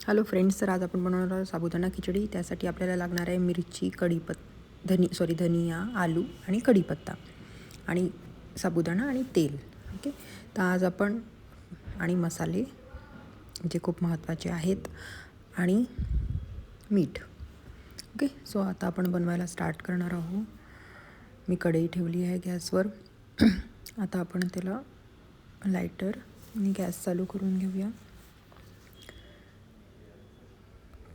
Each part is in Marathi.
हॅलो फ्रेंड्स, तर आज आपण बनवणार आहोत साबुदाणा खिचडी. त्यासाठी आपल्याला लागणार आहे मिरची, धनिया, आलू आणि कढीपत्ता आणि साबुदाणा आणि तेल. ओके, तर आज आपण आणि मसाले जे खूप महत्त्वाचे आहेत आणि मीठ. ओके, सो आता आपण बनवायला स्टार्ट करणार आहोत. मी कढई ठेवली आहे गॅसवर. आता आपण त्याला लायटर आणि गॅस चालू करून घेऊया.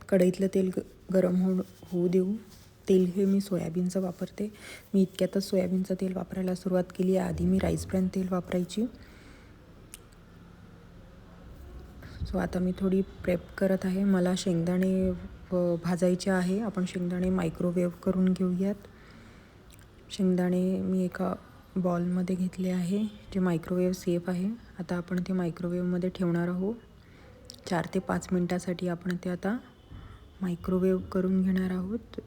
कढईतलं तेल गरम होऊ देऊ. तेल हे मी सोयाबीनचं वापरते. मी इतक्यातच सोयाबीनचं तेल वापरायला सुरुवात केली आहे. आधी मी राईस ब्रॅन तेल वापरायची. सो आता मी थोडी प्रेप करत आहे. मला शेंगदाणे भाजायचे आहे. आपण शेंगदाणे मायक्रोवेव्ह करून घेऊयात. शेंगदाणे मी एका बॉलमध्ये घेतले आहे, जे मायक्रोवेव्ह सेफ आहे. आता आपण ते मायक्रोवेव्हमध्ये ठेवणार आहोत. 4 ते 5 मिनटासाठी आपण ते आता मायक्रोवेव्ह करून घेणार आहोत.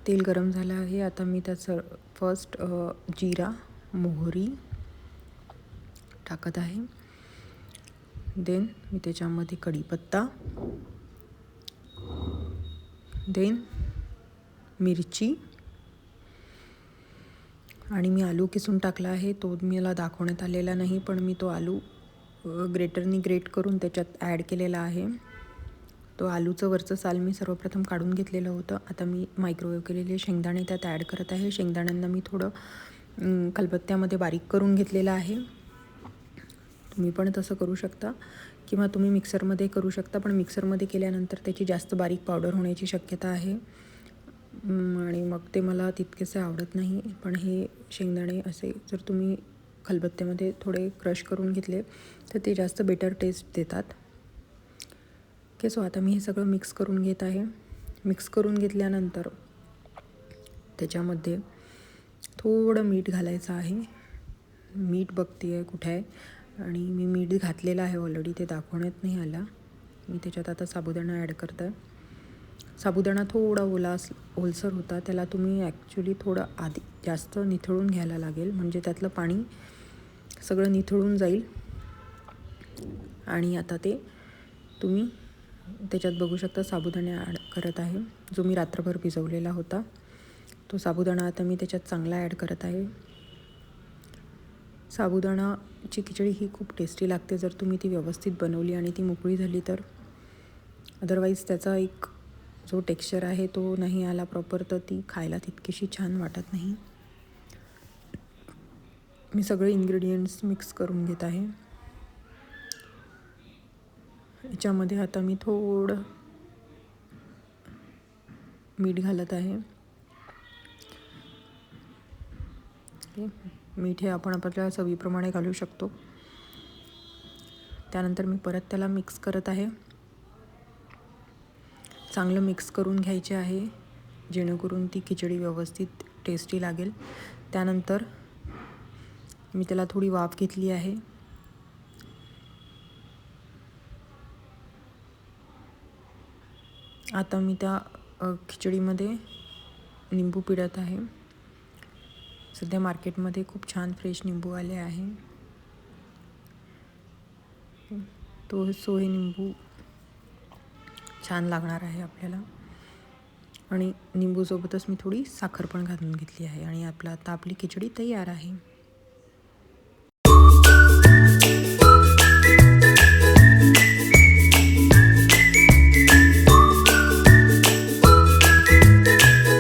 तेल गरम झालं आहे. आता मी त्याचं फर्स्ट जिरा, मोहरी टाकत आहे. देन मी त्याच्यामध्ये कढीपत्ता, देन मिरची आणि मी आलू किसून टाकला आहे. तो मला दाखवण्यात आलेला नाही, पण मी तो आलू ग्रेटरनी ग्रेट करून त्याच्यात ॲड केलेला आहे. तो आलूचं वरचं साल मी सर्वप्रथम काढून घेतलेलं होतं. आता मी मायक्रोवेव्ह केलेले शेंगदाणे त्यात ॲड करत आहे. शेंगदाण्यांना मी थोडं खलबत्त्यामध्ये बारीक करून घेतलेलं आहे. तुम्ही पण तसं करू शकता किंवा तुम्ही मिक्सरमध्ये करू शकता, पण मिक्सरमध्ये केल्यानंतर त्याची जास्त बारीक पावडर होण्याची शक्यता आहे आणि मग ते मला तितकेसे आवडत नाही. पण हे शेंगदाणे असे जर तुम्ही खलबत्त्यामध्ये थोडे क्रश करून घेतले तर ते जास्त बेटर टेस्ट देतात. ओके, सो आता मी हे सगळं मिक्स करून घेत आहे. मिक्स करून घेतल्यानंतर त्याच्यामध्ये थोडं मीठ घालायचं आहे. मीठ बघते आहे कुठे आहे आणि मी मीठ घातलेलं आहे ऑलरेडी, ते दाखवण्यात नाही आला. मी त्याच्यात आता साबुदाणा ॲड करत आहे. साबुदाणा थोडा ओलसर होता, त्याला तुम्ही ॲक्च्युली थोडं आधी जास्त निथळून घ्यायला लागेल, म्हणजे त्यातलं पाणी सगळं निथळून जाईल. आणि आता ते तुम्ही त्याच्यात बघू शकता साबुदाणा ॲड करत आहे, जो मी रात्रभर भिजवलेला होता. तो साबुदाणा आता मी त्याच्यात चांगला ॲड करत आहे. साबुदाणाची खिचडी ही खूप टेस्टी लागते जर तुम्ही ती व्यवस्थित बनवली आणि ती मोकळी झाली तर. अदरवाईज त्याचा एक जो टेक्स्चर आहे तो नाही आला प्रॉपर, तर ती खायला तितकीशी छान वाटत नाही. मी सगळे इन्ग्रेडियंट्स मिक्स करून घेत आहे. याच्यामध्ये आता मी थोडं मीठ घालत आहे. मीठ हे आपण आपल्या चवीप्रमाणे घालू शकतो. त्यानंतर मी परत त्याला मिक्स करत आहे. चांगलं मिक्स करून घ्यायचे आहे जेणेकरून ती खिचडी व्यवस्थित टेस्टी लागेल. त्यानंतर मी त्याला थोडी वाफ घेतली आहे. आता मी त्या खिचडीमध्ये निंबू पिळत आहे. सध्या मार्केटमध्ये खूप छान फ्रेश निंबू आले आहे. हे निंबू छान लागणार आहे आपल्याला. आणि निंबूसोबतच मी थोडी साखर पण घालून घेतली आहे आणि आता आपली खिचडी तयार आहे.